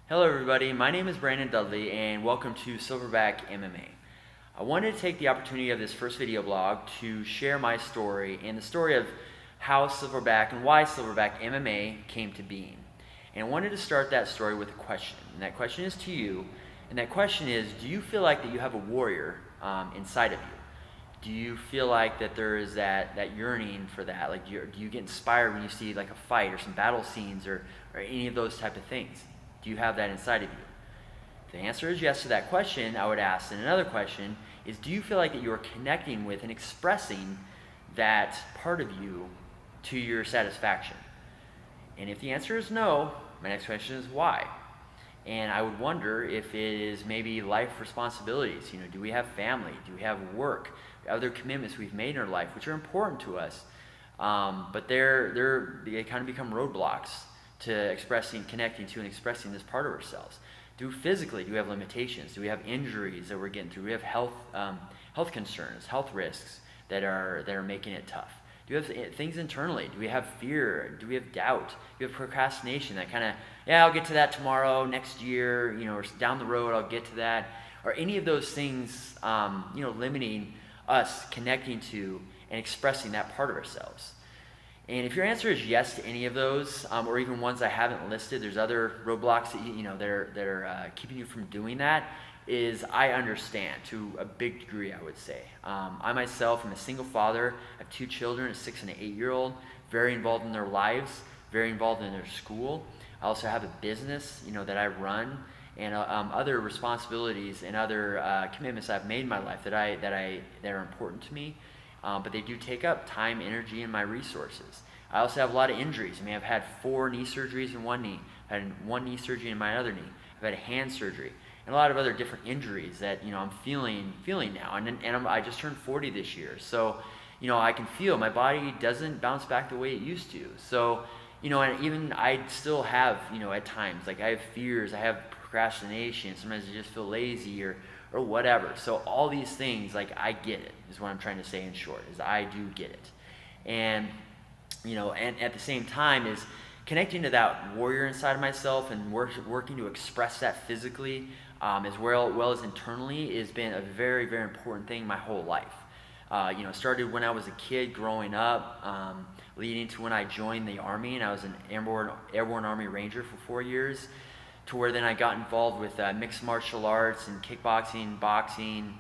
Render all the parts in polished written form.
Hello everybody, my name is Brandon Dudley and welcome to Silverback MMA. I wanted to take the opportunity of this first video blog to share my story and the story of how Silverback and why Silverback MMA came to being. And I wanted to start that story with a question, and that question is to you, and that question is, do you feel like that you have a warrior inside of you? Do you feel like that there is that yearning for that? Like, do you get inspired when you see like a fight or some battle scenes or any of those type of things? Do you have that inside of you? If the answer is yes to that question, I would ask. And another question is, do you feel like that you are connecting with and expressing that part of you to your satisfaction? And if the answer is no, my next question is why? And I would wonder if it is maybe life responsibilities. Do we have family? Do we have work? Other commitments we've made in our life, which are important to us, but they kind of become roadblocks to connecting to and expressing this part of ourselves. Do we have limitations? Do we have injuries that we're getting through? Do we have health concerns, health risks that are making it tough? Do we have things internally? Do we have fear? Do we have doubt? Do we have procrastination that kind of, I'll get to that tomorrow, next year, or down the road, I'll get to that? Or any of those things, limiting us connecting to and expressing that part of ourselves? And if your answer is yes to any of those, or even ones I haven't listed, there's other roadblocks that are keeping you from doing that. I understand to a big degree, I would say. I myself am a single father. I have two children, a 6 and an 8-year-old, very involved in their lives, very involved in their school. I also have a business, that I run, and other responsibilities and other commitments I've made in my life that are important to me. But they do take up time, energy, and my resources. I also have a lot of injuries. I've had 4 knee surgeries in one knee. I had 1 knee surgery in my other knee. I've had a hand surgery and a lot of other different injuries that I'm feeling now. And I just turned 40 this year, so I can feel my body doesn't bounce back the way it used to. So and even I still have at times, like, I have fears, I have procrastination. Sometimes I just feel lazy or whatever. So all these things, like, I get it, is what I'm trying to say in short, is I do get it. And and at the same time is connecting to that warrior inside of myself and working to express that physically, as well as internally, has been a very, very important thing my whole life. Started when I was a kid growing up, leading to when I joined the Army, and I was an Airborne Army Ranger for 4 years, to where then I got involved with mixed martial arts and kickboxing, boxing,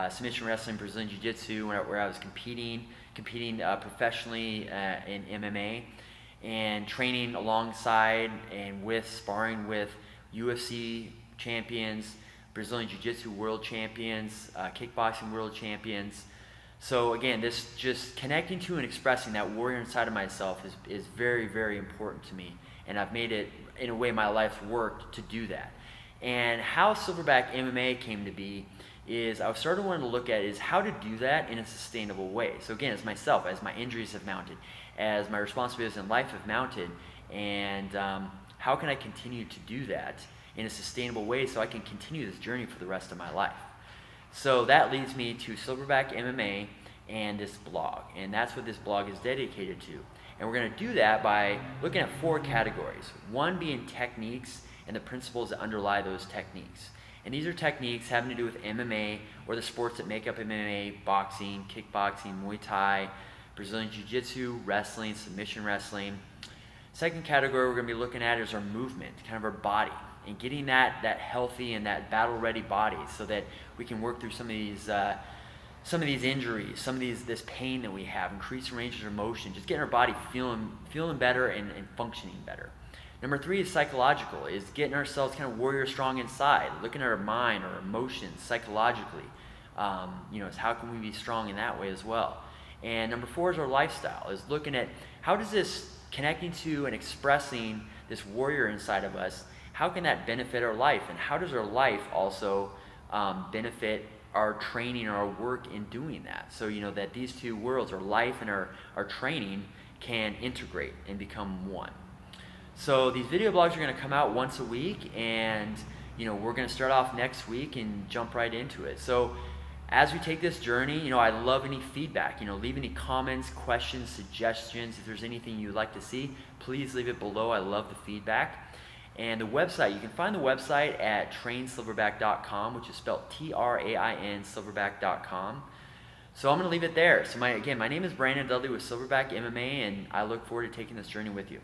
submission wrestling, Brazilian Jiu-Jitsu, where I was competing professionally in MMA, and training alongside and sparring with UFC champions, Brazilian Jiu-Jitsu world champions, kickboxing world champions. So again, this just connecting to and expressing that warrior inside of myself is very, very important to me, and I've made it, in a way, my life's work to do that. And how Silverback MMA came to be is I started wanting to look at is how to do that in a sustainable way. So again, as myself, as my injuries have mounted, as my responsibilities in life have mounted, and how can I continue to do that in a sustainable way so I can continue this journey for the rest of my life? So that leads me to Silverback MMA and this blog, and that's what this blog is dedicated to. And we're going to do that by looking at 4 categories. One being techniques and the principles that underlie those techniques. And these are techniques having to do with MMA or the sports that make up MMA: boxing, kickboxing, Muay Thai, Brazilian Jiu-Jitsu, wrestling, submission wrestling. Second category we're going to be looking at is our movement, kind of our body, and getting that healthy and that battle-ready body so that we can work through some of these injuries, this pain that we have, increasing ranges of motion, just getting our body feeling better and functioning better. Number 3 is psychological, is getting ourselves kind of warrior strong inside, looking at our mind, our emotions psychologically. Is how can we be strong in that way as well. And number 4 is our lifestyle, is looking at how does this connecting to and expressing this warrior inside of us, how can that benefit our life, and how does our life also benefit our training or our work in doing that? So that these 2 worlds, our life and our training, can integrate and become one. So these video blogs are going to come out once a week, and we're going to start off next week and jump right into it. So as we take this journey, I love any feedback. Leave any comments, questions, suggestions. If there's anything you'd like to see, please leave it below. I love the feedback. And the website, you can find the website at trainsilverback.com, which is spelled Train silverback.com. So I'm going to leave it there. So my name is Brandon Dudley with Silverback MMA, and I look forward to taking this journey with you.